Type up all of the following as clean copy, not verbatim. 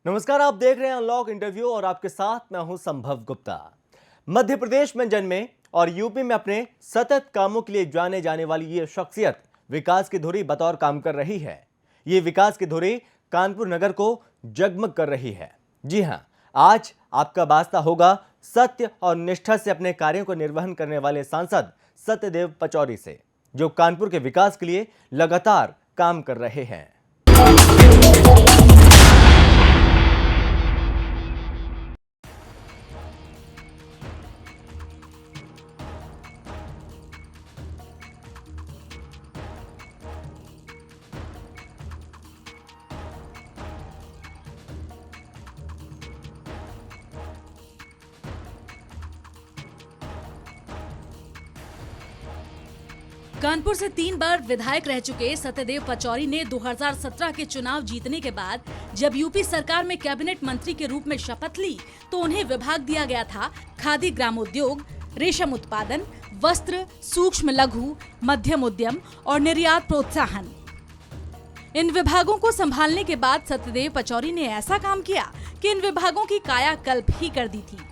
नमस्कार, आप देख रहे हैं अनलॉक इंटरव्यू और आपके साथ मैं हूं संभव गुप्ता। मध्य प्रदेश में जन्मे और यूपी में अपने सतत कामों के लिए जाने जाने वाली ये शख्सियत विकास की धुरी बतौर काम कर रही है। ये विकास की धुरी कानपुर नगर को जगमग कर रही है। जी हां, आज आपका वास्ता होगा सत्य और निष्ठा से अपने कार्यों को निर्वहन करने वाले सांसद सत्यदेव पचौरी से, जो कानपुर के विकास के लिए लगातार काम कर रहे हैं। कानपुर से 3 बार विधायक रह चुके सत्यदेव पचौरी ने 2017 के चुनाव जीतने के बाद जब यूपी सरकार में कैबिनेट मंत्री के रूप में शपथ ली तो उन्हें विभाग दिया गया था खादी ग्रामोद्योग, रेशम उत्पादन, वस्त्र, सूक्ष्म लघु मध्यम उद्यम और निर्यात प्रोत्साहन। इन विभागों को संभालने के बाद सत्यदेव पचौरी ने ऐसा काम किया कि इन विभागों की कायाकल्प ही कर दी थी।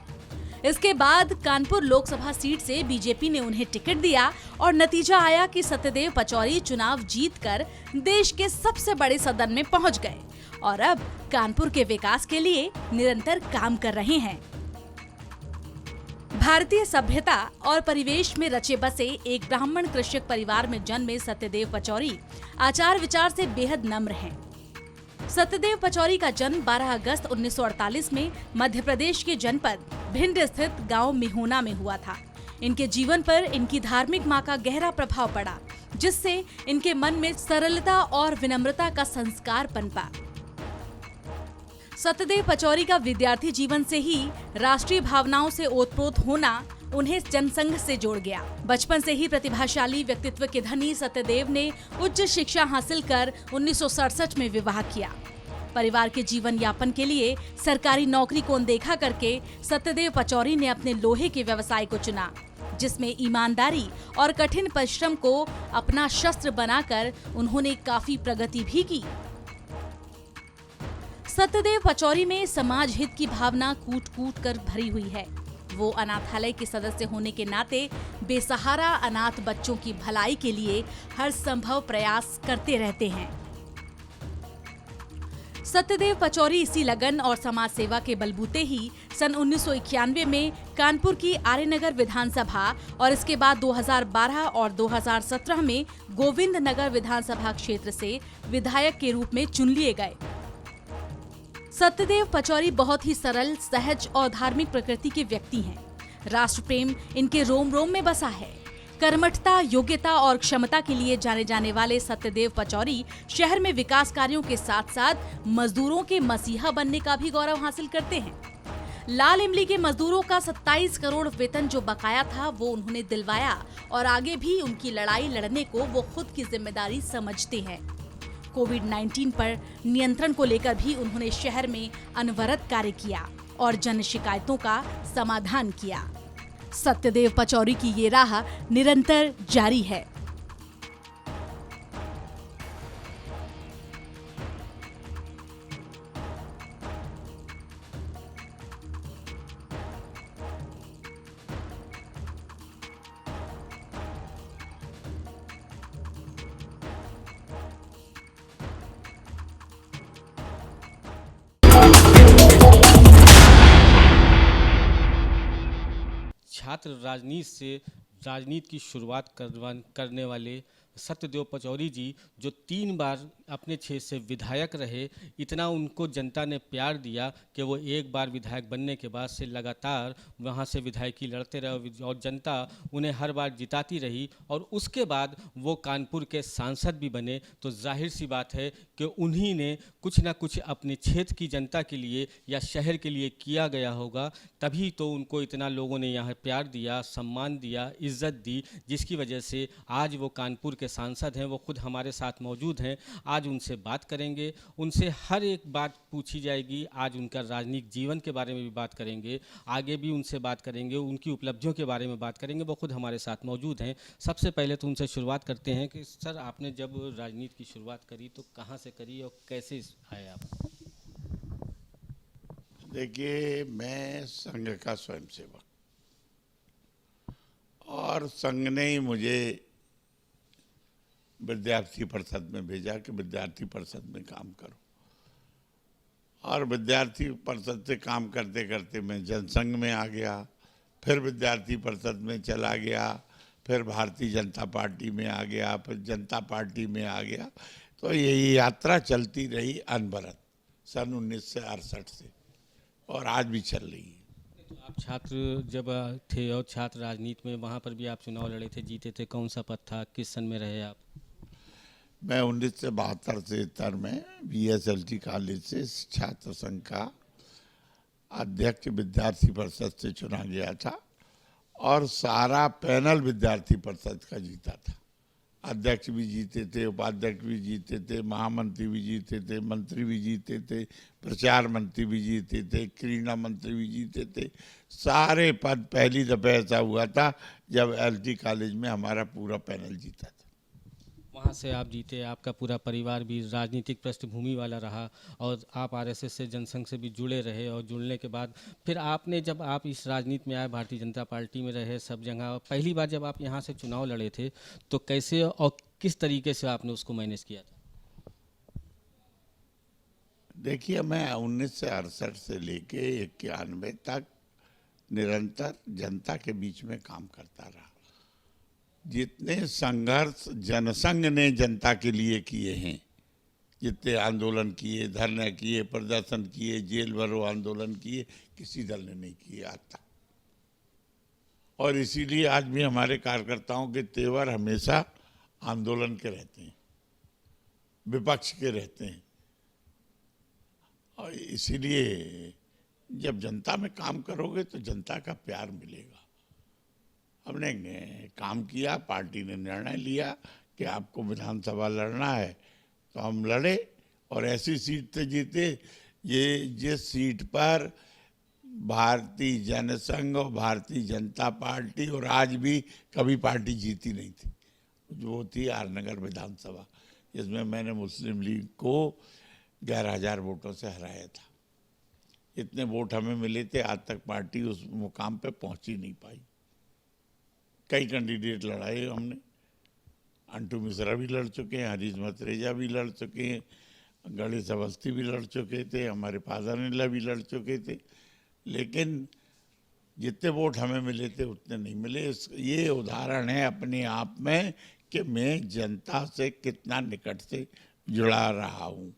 इसके बाद कानपुर लोकसभा सीट से बीजेपी ने उन्हें टिकट दिया और नतीजा आया कि सत्यदेव पचौरी चुनाव जीतकर देश के सबसे बड़े सदन में पहुंच गए और अब कानपुर के विकास के लिए निरंतर काम कर रहे हैं। भारतीय सभ्यता और परिवेश में रचे बसे एक ब्राह्मण कृषक परिवार में जन्मे सत्यदेव पचौरी आचार विचार से बेहद नम्र हैं। सत्यदेव पचौरी का जन्म 12 अगस्त 1948 में मध्य प्रदेश के जनपद भिंड स्थित गांव मिहोना में हुआ था। इनके जीवन पर इनकी धार्मिक मां का गहरा प्रभाव पड़ा, जिससे इनके मन में सरलता और विनम्रता का संस्कार पनपा। सत्यदेव पचौरी का विद्यार्थी जीवन से ही राष्ट्रीय भावनाओं से ओतप्रोत होना उन्हें जनसंघ से जोड़ गया। बचपन से ही प्रतिभाशाली व्यक्तित्व के धनी सत्यदेव ने उच्च शिक्षा हासिल कर 1967 में विवाह किया। परिवार के जीवन यापन के लिए सरकारी नौकरी को अनदेखा करके सत्यदेव पचौरी ने अपने लोहे के व्यवसाय को चुना, जिसमें ईमानदारी और कठिन परिश्रम को अपना शस्त्र बनाकर उन्होंने काफी प्रगति भी की। सत्यदेव पचौरी में समाज हित की भावना कूट कूट कर भरी हुई है। वो अनाथालय के सदस्य होने के नाते बेसहारा अनाथ बच्चों की भलाई के लिए हर संभव प्रयास करते रहते हैं। सत्यदेव पचौरी इसी लगन और समाज सेवा के बलबूते ही सन 1991 में कानपुर की आर्यनगर विधानसभा और इसके बाद 2012 और 2017 में गोविंद नगर विधानसभा क्षेत्र से विधायक के रूप में चुन लिए गए। सत्यदेव पचौरी बहुत ही सरल, सहज और धार्मिक प्रकृति के व्यक्ति हैं। राष्ट्र प्रेम इनके रोम रोम में बसा है। कर्मठता, योग्यता और क्षमता के लिए जाने जाने वाले सत्यदेव पचौरी शहर में विकास कार्यों के साथ साथ मजदूरों के मसीहा बनने का भी गौरव हासिल करते हैं। लाल इमली के मजदूरों का 27 करोड़ वेतन जो बकाया था वो उन्होंने दिलवाया और आगे भी उनकी लड़ाई लड़ने को वो खुद की जिम्मेदारी समझते हैं। कोविड-19 पर नियंत्रण को लेकर भी उन्होंने शहर में अनवरत कार्य किया और जन शिकायतों का समाधान किया। सत्यदेव पचौरी की ये राह निरंतर जारी है। छात्र राजनीति की शुरुआत करने वाले सत्यदेव पचौरी जी जो 3 बार अपने क्षेत्र से विधायक रहे, इतना उनको जनता ने प्यार दिया कि वो एक बार विधायक बनने के बाद से लगातार वहाँ से विधायकी लड़ते रहे और जनता उन्हें हर बार जिताती रही और उसके बाद वो कानपुर के सांसद भी बने। तो जाहिर सी बात है कि उन्हीं ने कुछ ना कुछ अपने क्षेत्र की जनता के लिए या शहर के लिए किया गया होगा, तभी तो उनको इतना लोगों ने यहाँ प्यार दिया, सम्मान दिया, इज्जत दी, जिसकी वजह से आज वो कानपुर के सांसद हैं वो खुद हमारे साथ मौजूद हैं। आज उनसे बात करेंगे, उनसे हर एक बात पूछी जाएगी। आज उनका राजनीतिक जीवन के बारे में भी बात करेंगे, आगे भी उनसे बात करेंगे, उनकी उपलब्धियों के बारे में बात करेंगे। वो खुद हमारे साथ मौजूद हैं। सबसे पहले तो उनसे शुरुआत करते हैं कि सर, आपने जब राजनीति की शुरुआत करी तो कहाँ से करी और कैसे आए आप? देखिए, मैं संघ का स्वयंसेवक, और संघ ने ही मुझे विद्यार्थी परिषद में भेजा कि विद्यार्थी परिषद में काम करो। और विद्यार्थी परिषद से काम करते करते मैं जनसंघ में आ गया, फिर विद्यार्थी परिषद में चला गया, फिर भारतीय जनता पार्टी में आ गया, फिर जनता पार्टी में आ गया। तो यही यात्रा चलती रही अनवरत सन 1968 से, और आज भी चल रही है। तो आप छात्र जब थे और छात्र राजनीति में, वहाँ पर भी आप चुनाव लड़े थे, जीते थे, कौन सा पद था, किस सन में रहे आप? मैं 1972 से 73 में VSLT कॉलेज से छात्र संघ का अध्यक्ष विद्यार्थी परिषद से चुना गया था, और सारा पैनल विद्यार्थी परिषद का जीता था। अध्यक्ष भी जीते थे, उपाध्यक्ष भी जीते थे, महामंत्री भी जीते थे, मंत्री भी जीते थे, प्रचार मंत्री भी जीते थे, क्रीड़ा मंत्री भी जीते थे। सारे पद पहली दफे ऐसा हुआ था जब LT कॉलेज में हमारा पूरा पैनल जीता था। वहाँ से आप जीते, आपका पूरा परिवार भी राजनीतिक पृष्ठभूमि वाला रहा, और आप RSS से, जनसंघ से भी जुड़े रहे, और जुड़ने के बाद फिर आपने, जब आप इस राजनीति में आए, भारतीय जनता पार्टी में रहे सब जगह, पहली बार जब आप यहाँ से चुनाव लड़े थे तो कैसे और किस तरीके से आपने उसको मैनेज किया था? देखिए, मैं 1968 से लेके 91 तक निरंतर जनता के बीच में काम करता रहा। जितने संघर्ष जनसंघ ने जनता के लिए किए हैं, जितने आंदोलन किए, धरने किए, प्रदर्शन किए, जेल भरो आंदोलन किए, किसी दल ने नहीं किए आज तक। और इसीलिए आज भी हमारे कार्यकर्ताओं के तेवर हमेशा आंदोलन के रहते हैं, विपक्ष के रहते हैं। और इसीलिए जब जनता में काम करोगे तो जनता का प्यार मिलेगा। हमने काम किया, पार्टी ने निर्णय लिया कि आपको विधानसभा लड़ना है, तो हम लड़े, और ऐसी सीट से जीते ये जिस सीट पर भारतीय जनसंघ और भारतीय जनता पार्टी और आज भी कभी पार्टी जीती नहीं थी, जो थी आरनगर विधानसभा, जिसमें मैंने मुस्लिम लीग को 11,000 वोटों से हराया था। इतने वोट हमें मिले थे, आज तक पार्टी उस मुकाम पे पहुंच ही नहीं पाई। कई कैंडिडेट लड़ाए हमने, अंटू मिश्रा भी लड़ चुके हैं, हरीश मतरेजा भी लड़ चुके हैं, गणेश अवस्थी भी लड़ चुके थे, हमारे फादर भी लड़ चुके थे, लेकिन जितने वोट हमें मिले थे उतने नहीं मिले। ये उदाहरण है अपने आप में कि मैं जनता से कितना निकट से जुड़ा रहा हूँ।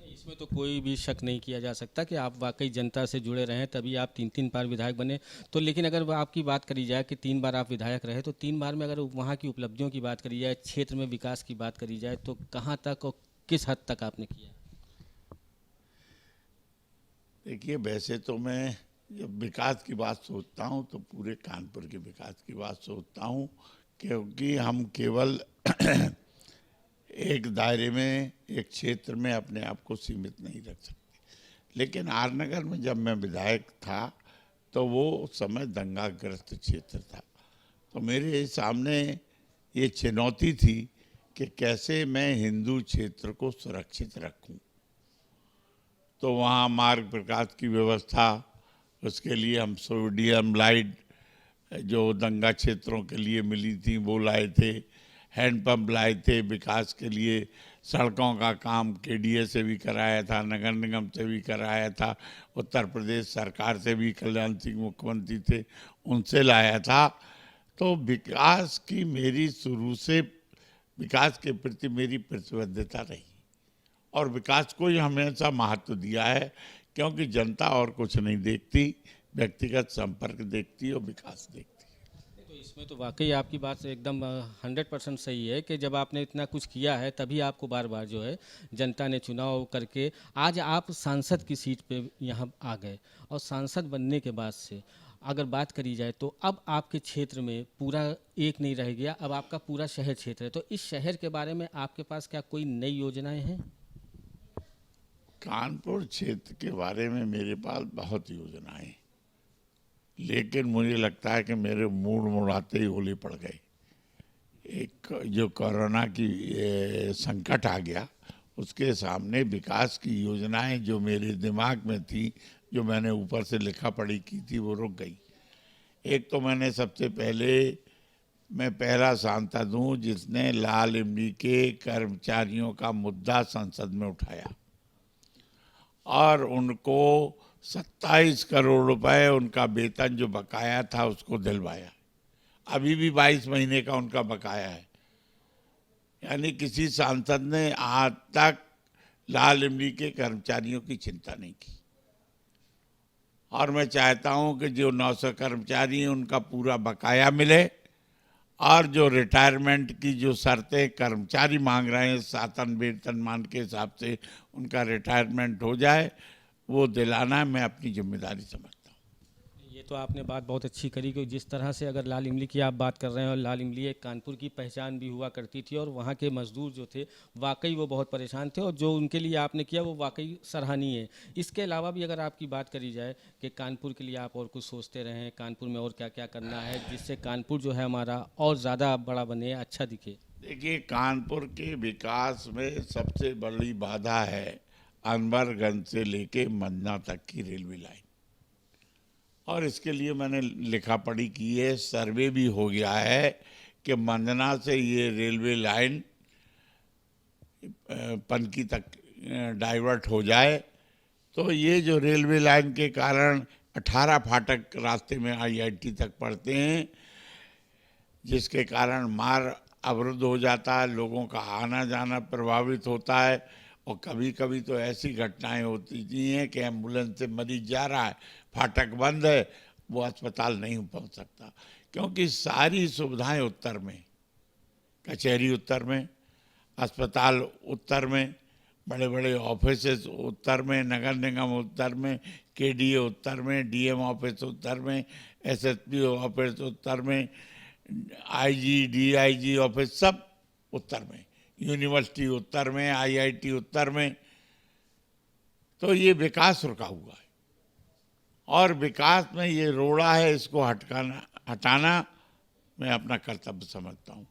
इसमें तो कोई भी शक नहीं किया जा सकता कि आप वाकई जनता से जुड़े रहे, तभी आप 3 बार विधायक बने। तो लेकिन अगर आपकी बात करी जाए कि 3 बार आप विधायक रहे, तो 3 बार में अगर वहाँ की उपलब्धियों की बात करी जाए, क्षेत्र में विकास की बात करी जाए, तो कहाँ तक और किस हद तक आपने किया? देखिए, वैसे तो मैं जब विकास की बात सोचता हूँ तो पूरे कानपुर के विकास की बात सोचता हूँ, क्योंकि हम केवल एक दायरे में, एक क्षेत्र में अपने आप को सीमित नहीं रख सकते। लेकिन आरनगर में जब मैं विधायक था तो वो समय दंगाग्रस्त क्षेत्र था, तो मेरे सामने ये चुनौती थी कि कैसे मैं हिंदू क्षेत्र को सुरक्षित रखूं। तो वहाँ मार्ग प्रकाश की व्यवस्था, उसके लिए हम सोडियम लाइट जो दंगा क्षेत्रों के लिए मिली थी वो लाए थे, हैंडपंप लाए थे, विकास के लिए सड़कों का काम KDA से भी कराया था, नगर निगम से भी कराया था, उत्तर प्रदेश सरकार से भी, कल्याण सिंह मुख्यमंत्री थे, उनसे लाया था। तो विकास की मेरी शुरू से, विकास के प्रति मेरी प्रतिबद्धता रही, और विकास को ही हमेशा महत्व दिया है, क्योंकि जनता और कुछ नहीं देखती, व्यक्तिगत संपर्क देखती और विकास देखती। तो इसमें तो वाकई आपकी बात एकदम 100% सही है कि जब आपने इतना कुछ किया है तभी आपको बार बार जो है जनता ने चुनाव करके आज आप सांसद की सीट पे यहाँ आ गए, और सांसद बनने के बाद से अगर बात करी जाए तो अब आपके क्षेत्र में पूरा एक नहीं रह गया, अब आपका पूरा शहर क्षेत्र है, तो इस शहर के बारे में आपके पास क्या कोई नई योजनाएं हैं? कानपुर क्षेत्र के बारे में मेरे पास बहुत योजनाएं, लेकिन मुझे लगता है कि मेरे मूड मुड़ाते ही होली पड़ गई। एक जो कोरोना की संकट आ गया, उसके सामने विकास की योजनाएं जो मेरे दिमाग में थी, जो मैंने ऊपर से लिखा पढ़ी की थी, वो रुक गई। एक तो मैंने सबसे पहले, मैं पहला सांसद हूँ जिसने लाल इमली के कर्मचारियों का मुद्दा संसद में उठाया और उनको 27 करोड़ रुपए उनका वेतन जो बकाया था उसको दिलवाया। अभी भी 22 महीने का उनका बकाया है। यानी किसी सांसद ने आज तक लाल इमली के कर्मचारियों की चिंता नहीं की। और मैं चाहता हूं कि जो 900 कर्मचारी हैं उनका पूरा बकाया मिले, और जो रिटायरमेंट की जो शर्तें कर्मचारी मांग रहे हैं सातन वेतनमान के हिसाब से उनका रिटायरमेंट हो जाए, वो दिलाना मैं अपनी जिम्मेदारी समझता हूँ। ये तो आपने बात बहुत अच्छी करी कि जिस तरह से अगर लाल इमली की आप बात कर रहे हैं, और लाल इमली एक कानपुर की पहचान भी हुआ करती थी, और वहाँ के मजदूर जो थे वाकई वो बहुत परेशान थे, और जो उनके लिए आपने किया वो वाकई सराहनीय है। इसके अलावा भी अगर आपकी बात करी जाए कि कानपुर के लिए आप और कुछ सोचते रहें, कानपुर में और क्या क्या करना है जिससे कानपुर जो है हमारा और ज़्यादा बड़ा बने, अच्छा दिखे? देखिए, कानपुर के विकास में सबसे बड़ी बाधा है अनवरगंज से लेके मंदना तक की रेलवे लाइन, और इसके लिए मैंने लिखा पढ़ी की है, सर्वे भी हो गया है कि मंदना से ये रेलवे लाइन पनकी तक डाइवर्ट हो जाए। तो ये जो रेलवे लाइन के कारण 18 फाटक रास्ते में IIT तक पड़ते हैं, जिसके कारण मार्ग अवरुद्ध हो जाता है, लोगों का आना जाना प्रभावित होता है। और कभी कभी तो ऐसी घटनाएं होती हैं कि एम्बुलेंस से मरीज जा रहा है, फाटक बंद है, वो अस्पताल नहीं पहुंच सकता, क्योंकि सारी सुविधाएं उत्तर में, कचहरी उत्तर में, अस्पताल उत्तर में, बड़े बड़े ऑफिसेस उत्तर में, नगर निगम उत्तर में, KDA उत्तर में, DM ऑफिस उत्तर में, SSP ऑफिस उत्तर में, IG DIG ऑफिस सब उत्तर में, यूनिवर्सिटी उत्तर में, IIT उत्तर में। तो ये विकास रुका हुआ है, और विकास में ये रोड़ा है, इसको हटाना मैं अपना कर्तव्य समझता हूँ।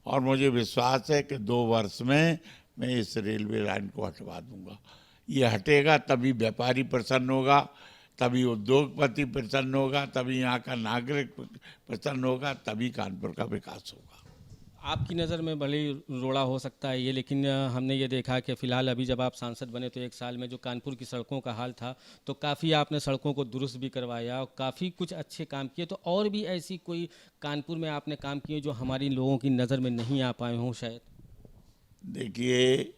और मुझे विश्वास है कि 2 वर्ष में मैं इस रेलवे लाइन को हटवा दूंगा। ये हटेगा तभी व्यापारी प्रसन्न होगा, तभी उद्योगपति प्रसन्न होगा, तभी यहाँ का नागरिक प्रसन्न होगा, तभी कानपुर का विकास होगा। आपकी नज़र में भले ही रोड़ा हो सकता है ये, लेकिन हमने ये देखा कि फ़िलहाल अभी जब आप सांसद बने तो 1 साल में जो कानपुर की सड़कों का हाल था, तो काफ़ी आपने सड़कों को दुरुस्त भी करवाया और काफ़ी कुछ अच्छे काम किए। तो और भी ऐसी कोई कानपुर में आपने काम किए जो हमारी लोगों की नज़र में नहीं आ पाए हों शायद? देखिए,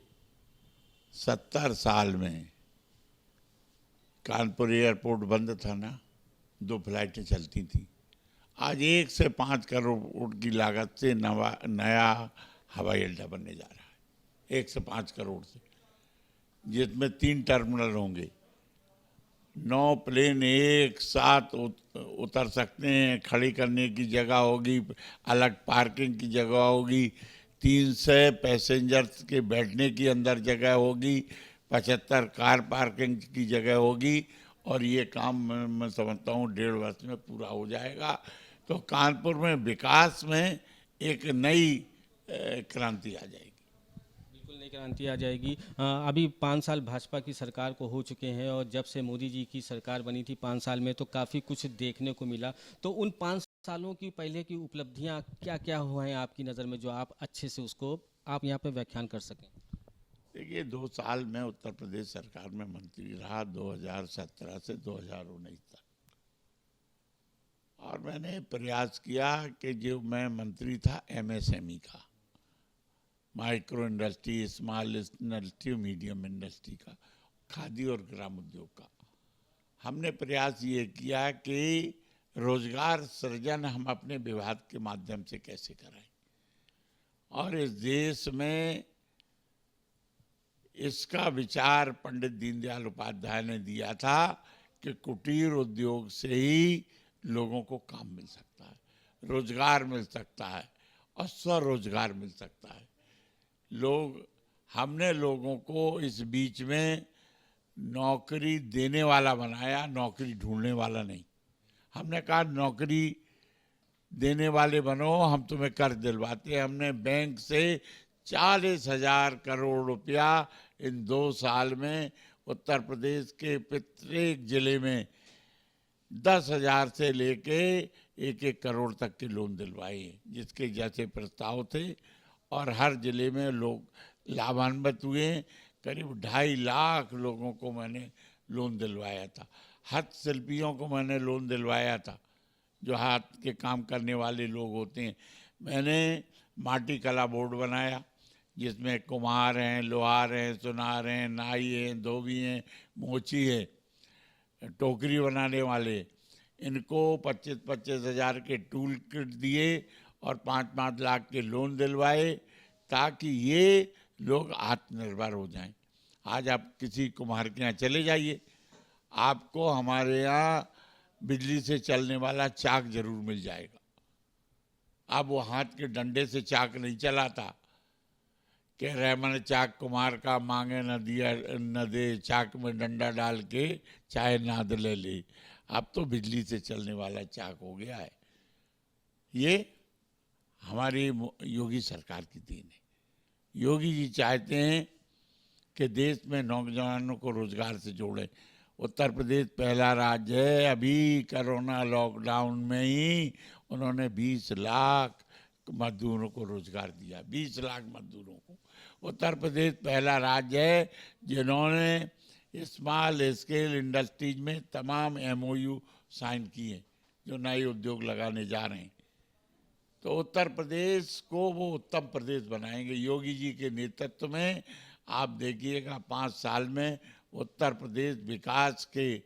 70 साल में कानपुर एयरपोर्ट बंद था ना, 2 फ्लाइटें चलती थी। आज 1 से 5 करोड़ की लागत से नया हवाई अड्डा बनने जा रहा है, 1 से 5 करोड़ से, जिसमें 3 टर्मिनल होंगे, 9 प्लेन एक साथ उतर सकते हैं, खड़ी करने की जगह होगी, अलग पार्किंग की जगह होगी, 300 पैसेंजर्स के बैठने की अंदर जगह होगी, 75 कार पार्किंग की जगह होगी, और ये काम मैं समझता हूँ 1.5 वर्ष में पूरा हो जाएगा। तो कानपुर में विकास में एक नई क्रांति आ जाएगी। बिल्कुल नई क्रांति आ जाएगी। अभी 5 साल भाजपा की सरकार को हो चुके हैं, और जब से मोदी जी की सरकार बनी थी 5 साल में तो काफ़ी कुछ देखने को मिला। तो उन 5 सालों की पहले की उपलब्धियां क्या क्या हुआ हैं आपकी नज़र में, जो आप अच्छे से उसको आप यहाँ पे व्याख्यान कर सकें? देखिए, 2 साल में उत्तर प्रदेश सरकार में मंत्री रहा, 2017 से 2019 तक, और मैंने प्रयास किया कि जो मैं मंत्री था MSME का, micro industry, small industry, medium industry का, खादी और ग्राम उद्योग का, हमने प्रयास ये किया कि रोजगार सृजन हम अपने विभाग के माध्यम से कैसे कराएं। और इस देश में इसका विचार पंडित दीनदयाल उपाध्याय ने दिया था कि कुटीर उद्योग से ही लोगों को काम मिल सकता है, रोजगार मिल सकता है और स्वरोजगार मिल सकता है। हमने लोगों को इस बीच में नौकरी देने वाला बनाया, नौकरी ढूंढने वाला नहीं। हमने कहा नौकरी देने वाले बनो, हम तुम्हें कर्ज दिलवाते हैं। हमने बैंक से 40,000 करोड़ रुपया इन 2 साल में उत्तर प्रदेश के प्रत्येक जिले में 10,000 से लेके 1-1 करोड़ तक के लोन दिलवाए, जिसके जैसे प्रस्ताव थे, और हर जिले में लोग लाभान्वित हुए। करीब 2.5 लाख लोगों को मैंने लोन दिलवाया था। हस्तशिल्पियों को मैंने लोन दिलवाया था, जो हाथ के काम करने वाले लोग होते हैं। मैंने माटी कला बोर्ड बनाया, जिसमें कुम्हार हैं, लोहार हैं, सुनार हैं, नाई हैं, धोबी हैं, मोची है, टोकरी बनाने वाले। इनको 25-25 हज़ार के टूल किट दिए और 5-5 लाख के लोन दिलवाए, ताकि ये लोग आत्मनिर्भर हो जाएं। आज आप किसी कुम्हार के यहाँ चले जाइए, आपको हमारे यहाँ बिजली से चलने वाला चाक जरूर मिल जाएगा। अब वो हाथ के डंडे से चाक नहीं चलाता, कह रहे मैंने चाक कुम्हार का, मांगे न दिया न दे, चाक में डंडा डाल के चाहे नाद ले ले। अब तो बिजली से चलने वाला चाक हो गया है। ये हमारी योगी सरकार की देन है। योगी जी चाहते हैं कि देश में नौजवानों को रोजगार से जोड़ें। उत्तर प्रदेश पहला राज्य है, अभी कोरोना लॉकडाउन में ही उन्होंने 20 लाख मजदूरों को रोजगार दिया। 20 लाख मजदूरों को। उत्तर प्रदेश पहला राज्य है जिन्होंने स्मॉल स्केल इंडस्ट्रीज में तमाम MOU साइन किए, जो नए उद्योग लगाने जा रहे हैं। तो उत्तर प्रदेश को वो उत्तम प्रदेश बनाएंगे। योगी जी के नेतृत्व में आप देखिएगा 5 साल में उत्तर प्रदेश विकास के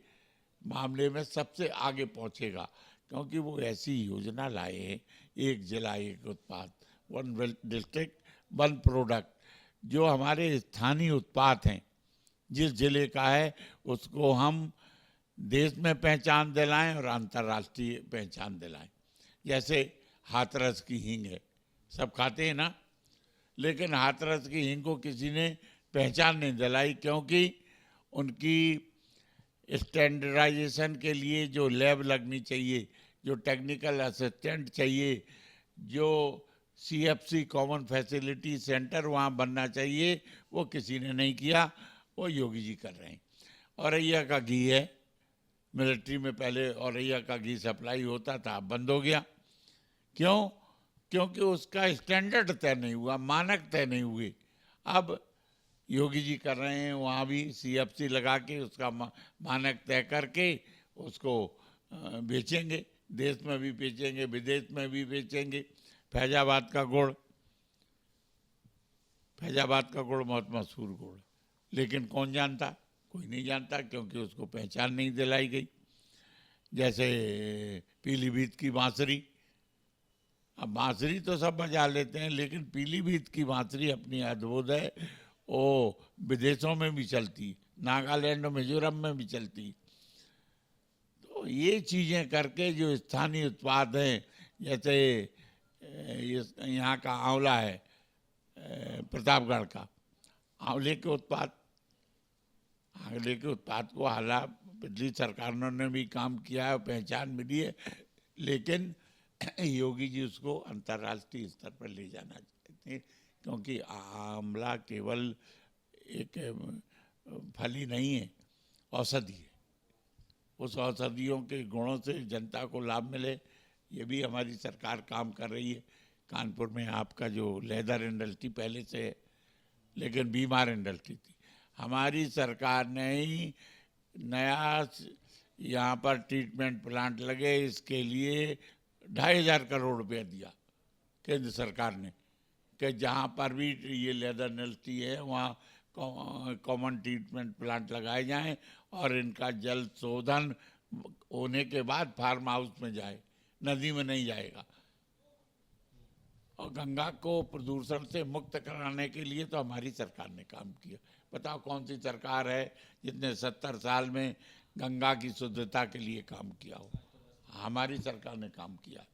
मामले में सबसे आगे पहुंचेगा, क्योंकि वो ऐसी योजना लाए हैं, एक जिला एक उत्पाद, 1 डिस्ट्रिक्ट 1 प्रोडक्ट, जो हमारे स्थानीय उत्पाद हैं, जिस जिले का है उसको हम देश में पहचान दिलाएं और अंतर्राष्ट्रीय पहचान दिलाएं। जैसे हाथरस की हींग है, सब खाते हैं ना, लेकिन हाथरस की हींग को किसी ने पहचान नहीं दिलाई, क्योंकि उनकी स्टैंडर्डाइजेशन के लिए जो लैब लगनी चाहिए, जो टेक्निकल असिस्टेंट चाहिए, जो CFC कॉमन फैसिलिटी सेंटर वहाँ बनना चाहिए, वो किसी ने नहीं किया, वो योगी जी कर रहे हैं। औरैया का घी है, मिलिट्री में पहले औरैया का घी सप्लाई होता था, बंद हो गया। क्यों? क्योंकि उसका स्टैंडर्ड तय नहीं हुआ, मानक तय नहीं हुए। अब योगी जी कर रहे हैं, वहाँ भी CFC लगा के उसका मानक तय करके उसको बेचेंगे, देश में भी बेचेंगे, विदेश में भी बेचेंगे। फैजाबाद का गुड़ बहुत मशहूर गुड़, लेकिन कौन जानता? कोई नहीं जानता, क्योंकि उसको पहचान नहीं दिलाई गई। जैसे पीलीभीत की बांसुरी, अब बांसुरी तो सब बजा लेते हैं, लेकिन पीलीभीत की बांसुरी अपनी अद्भुत है, वो विदेशों में भी चलती, नागालैंड और मिजोरम में भी चलती। तो ये चीज़ें करके जो स्थानीय उत्पाद हैं, जैसे यहाँ का आंवला है, प्रतापगढ़ का आंवले के उत्पाद को हालांकि पिछली सरकारों ने भी काम किया है, पहचान मिली है, लेकिन योगी जी उसको अंतर्राष्ट्रीय स्तर पर ले जाना चाहते हैं, क्योंकि आंवला केवल एक फल ही नहीं है, औषधि है। उस औषधियों के गुणों से जनता को लाभ मिले, ये भी हमारी सरकार काम कर रही है। कानपुर में आपका जो लेदर इंडस्ट्री पहले से है, लेकिन बीमार इंडस्ट्री थी, हमारी सरकार ने ही नया यहाँ पर ट्रीटमेंट प्लांट लगे, इसके लिए 2,500 करोड़ रुपया दिया केंद्र सरकार ने, कि जहाँ पर भी ये लेदर इंडस्ट्री है वहाँ कॉमन ट्रीटमेंट प्लांट लगाए जाएं और इनका जल शोधन होने के बाद फार्म हाउस में जाए, नदी में नहीं जाएगा। और गंगा को प्रदूषण से मुक्त कराने के लिए तो हमारी सरकार ने काम किया। बताओ कौन सी सरकार है जिसने 70 साल में गंगा की शुद्धता के लिए काम किया हो? हमारी सरकार ने काम किया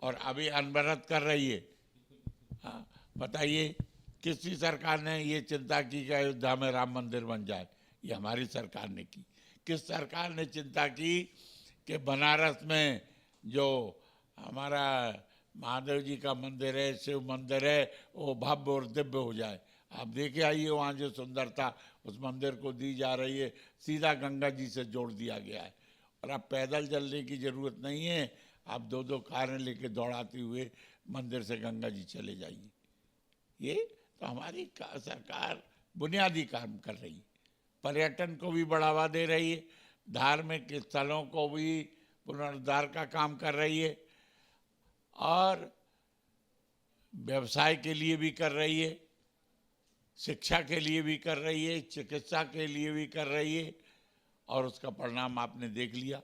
और अभी अनवरत कर रही है। हाँ, बताइए किसी सरकार ने ये चिंता की कि अयोध्या में राम मंदिर बन जाए? ये हमारी सरकार ने की। किस सरकार ने चिंता की कि बनारस में जो हमारा महादेव जी का मंदिर है, शिव मंदिर है, वो भव्य और दिव्य हो जाए? आप देखे आइए वहाँ जो सुंदरता उस मंदिर को दी जा रही है, सीधा गंगा जी से जोड़ दिया गया है। और अब पैदल चलने की जरूरत नहीं है, आप दो दो कारें लेके दौड़ाते हुए मंदिर से गंगा जी चले जाइए। ये तो हमारी सरकार बुनियादी काम कर रही है, पर्यटन को भी बढ़ावा दे रही है, धार्मिक स्थलों को भी पुनरुद्धार का काम कर रही है और व्यवसाय के लिए भी कर रही है, शिक्षा के लिए भी कर रही है, चिकित्सा के लिए भी कर रही है। और उसका परिणाम आपने देख लिया,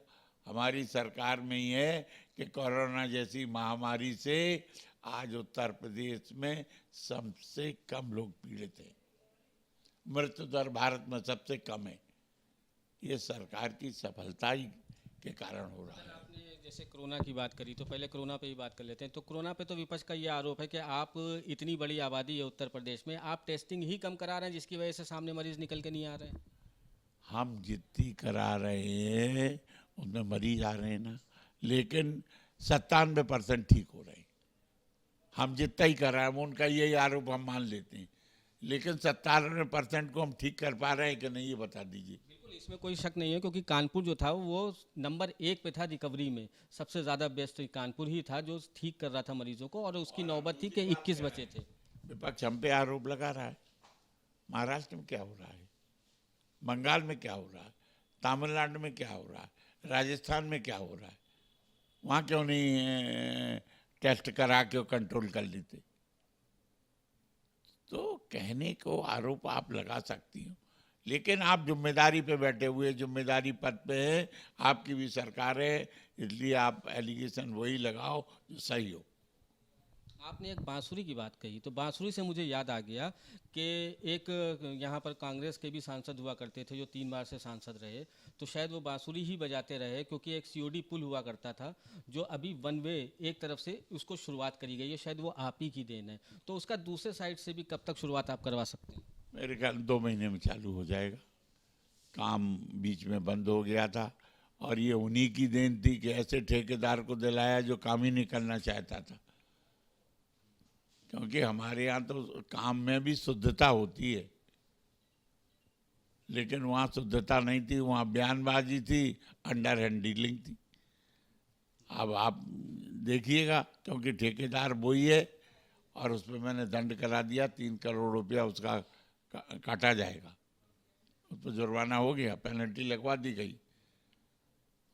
हमारी सरकार में ही है कि कोरोना जैसी महामारी से आज उत्तर प्रदेश में सबसे कम लोग पीड़ित हैं, मृत्यु दर भारत में सबसे कम है। ये सरकार की सफलता ही के कारण हो रहा है। आपने जैसे कोरोना की बात करी तो पहले कोरोना पे ही बात कर लेते हैं। तो कोरोना पे तो विपक्ष का ये आरोप है कि आप इतनी बड़ी आबादी है उत्तर प्रदेश में, आप टेस्टिंग ही कम करा रहे हैं जिसकी वजह से सामने मरीज निकल के नहीं आ रहे हैं। हम जितनी करा रहे हैं उनमें मरीज आ रहे हैं ना, लेकिन 97% ठीक हो रहे हैं। हम जितना ही कर रहे हैं, उनका यही आरोप हम मान लेते हैं, लेकिन 97% को हम ठीक कर पा रहे हैं कि नहीं, ये बता दीजिए। बिल्कुल, इसमें कोई शक नहीं है क्योंकि कानपुर जो था वो नंबर 1 पे था रिकवरी में, सबसे ज़्यादा बेस्ट कानपुर ही था जो ठीक कर रहा था मरीजों को, और उसकी नौबत थी कि 21 बचे थे। विपक्ष हम पे आरोप लगा रहा है। महाराष्ट्र में क्या हो रहा है, बंगाल में क्या हो रहा है, तमिलनाडु में क्या हो रहा है, राजस्थान में क्या हो रहा है, वहाँ क्यों नहीं टेस्ट करा के कंट्रोल कर लेते? तो कहने को आरोप आप लगा सकती हो, लेकिन आप जिम्मेदारी पे बैठे हुए, जिम्मेदारी पद पे है, आपकी भी सरकार है, इसलिए आप एलिगेशन वही लगाओ जो सही हो। आपने एक बांसुरी की बात कही तो बांसुरी से मुझे याद आ गया कि एक यहाँ पर कांग्रेस के भी सांसद हुआ करते थे जो 3 बार से सांसद रहे, तो शायद वो बांसुरी ही बजाते रहे क्योंकि एक सीओडी पुल हुआ करता था जो अभी वन वे एक तरफ से उसको शुरुआत करी गई है, शायद वो आप ही की देन है। तो उसका दूसरे साइड से भी कब तक शुरुआत आप करवा सकते हैं? मेरे ख्याल 2 महीने में चालू हो जाएगा। काम बीच में बंद हो गया था और ये उन्हीं की देन थी कि ऐसे ठेकेदार को दिलाया जो काम ही नहीं करना चाहता था, क्योंकि हमारे यहाँ तो काम में भी शुद्धता होती है, लेकिन वहाँ शुद्धता नहीं थी, वहाँ बयानबाजी थी, अंडर हैंड डीलिंग थी। अब आप देखिएगा, क्योंकि ठेकेदार वही है और उस पर मैंने दंड करा दिया, 3 करोड़ रुपया उसका काटा जाएगा, उस पर जुर्माना हो गया, पेनल्टी लगवा दी गई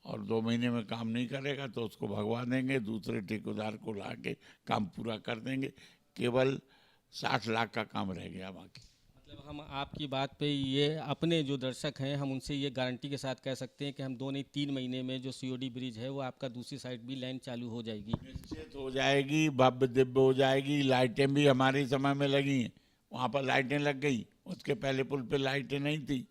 और 2 महीने में काम नहीं करेगा तो उसको भगवा देंगे, दूसरे ठेकेदार को ला के काम पूरा कर देंगे। केवल 60 लाख का काम रह गया बाकी। मतलब हम आपकी बात पे ये अपने जो दर्शक हैं हम उनसे ये गारंटी के साथ कह सकते हैं कि हम 2 नहीं 3 महीने में जो सीओडी ब्रिज है वो आपका दूसरी साइड भी लाइन चालू हो जाएगी। निश्चित हो जाएगी, भव्य दिव्य हो जाएगी। लाइटें भी हमारे समय में लगी हैं, वहाँ पर लाइटें लग गई, उसके पहले पुल पे लाइटें नहीं थी।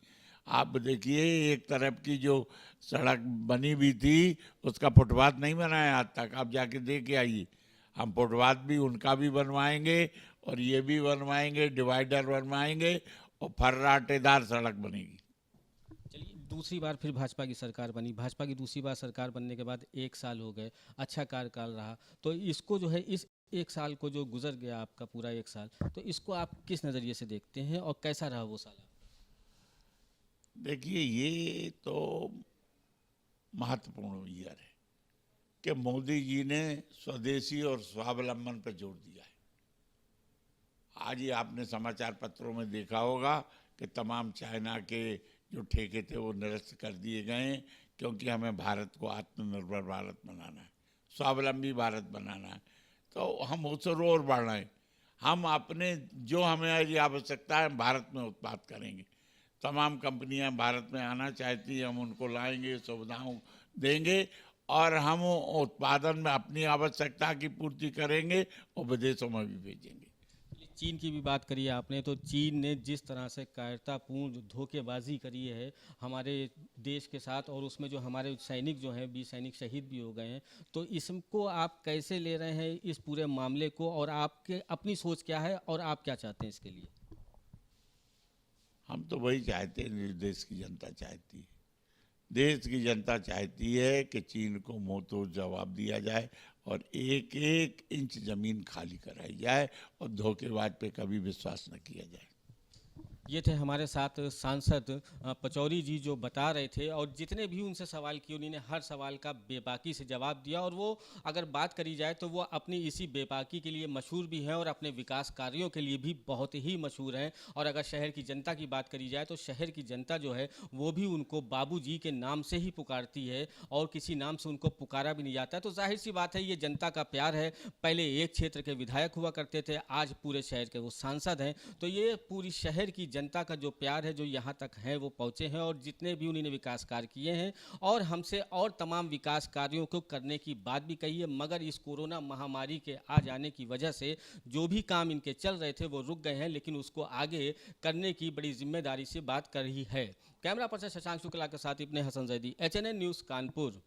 आप देखिए एक तरफ की जो सड़क बनी हुई थी उसका फुटपाथ नहीं बनाया आज तक, आप जाके देख के आइए। हम फुटपाथ भी उनका भी बनवाएंगे और ये भी बनवाएंगे, डिवाइडर बनवाएंगे और फर्राटेदार सड़क बनेगी। चलिए, दूसरी बार फिर भाजपा की सरकार बनी, भाजपा की दूसरी बार सरकार बनने के बाद 1 साल हो गए, अच्छा कार्यकाल रहा, तो इसको जो है इस 1 साल को जो गुजर गया आपका पूरा 1 साल, तो इसको आप किस नज़रिए से देखते हैं और कैसा रहा वो साल? देखिए ये तो महत्वपूर्ण ईयर है कि मोदी जी ने स्वदेशी और स्वावलंबन पर जोर दिया है। आज ही आपने समाचार पत्रों में देखा होगा कि तमाम चाइना के जो ठेके थे वो निरस्त कर दिए गए, क्योंकि हमें भारत को आत्मनिर्भर भारत बनाना है, स्वावलंबी भारत बनाना है। तो हम उस ओर बढ़ रहे हैं। हम अपने जो हमें आवश्यकता है भारत में उत्पाद करेंगे। तमाम कंपनियां भारत में आना चाहती हैं, हम उनको लाएंगे, सुविधाओं देंगे और हम उत्पादन में अपनी आवश्यकता की पूर्ति करेंगे और विदेशों में भी भेजेंगे। चीन की भी बात करी आपने, तो चीन ने जिस तरह से कायरतापूर्ण धोखेबाजी करी है हमारे देश के साथ, और उसमें जो हमारे सैनिक जो हैं 20 सैनिक शहीद भी हो गए हैं, तो इसको आप कैसे ले रहे हैं इस पूरे मामले को, और आपके अपनी सोच क्या है और आप क्या चाहते हैं इसके लिए? हम तो वही चाहते हैं जो देश की जनता चाहती है। देश की जनता चाहती है कि चीन को मुंह तोड़ जवाब दिया जाए और एक एक इंच जमीन खाली कराई जाए और धोखेबाज पे कभी विश्वास न किया जाए। ये थे हमारे साथ सांसद पचौरी जी, जो बता रहे थे, और जितने भी उनसे सवाल किए उन्होंने हर सवाल का बेबाकी से जवाब दिया। और वो अगर बात करी जाए तो वो अपनी इसी बेबाकी के लिए मशहूर भी हैं और अपने विकास कार्यों के लिए भी बहुत ही मशहूर हैं। और अगर शहर की जनता की बात करी जाए तो शहर की जनता जो है वो भी उनको बाबूजी के नाम से ही पुकारती है, और किसी नाम से उनको पुकारा भी नहीं जाता। तो जाहिर सी बात है ये जनता का प्यार है। पहले एक क्षेत्र के विधायक हुआ करते थे, आज पूरे शहर के वो सांसद हैं। तो ये पूरी शहर की जनता का जो प्यार है, जो यहाँ तक है वो पहुँचे हैं, और जितने भी उन्होंने विकास कार्य किए हैं और हमसे और तमाम विकास कार्यों को करने की बात भी कही है। मगर इस कोरोना महामारी के आ जाने की वजह से जो भी काम इनके चल रहे थे वो रुक गए हैं, लेकिन उसको आगे करने की बड़ी जिम्मेदारी से बात कर रही है। कैमरा पर्सन शशांक शुक्ला के साथ इब्ने हसन जैदी, HNN न्यूज़ कानपुर।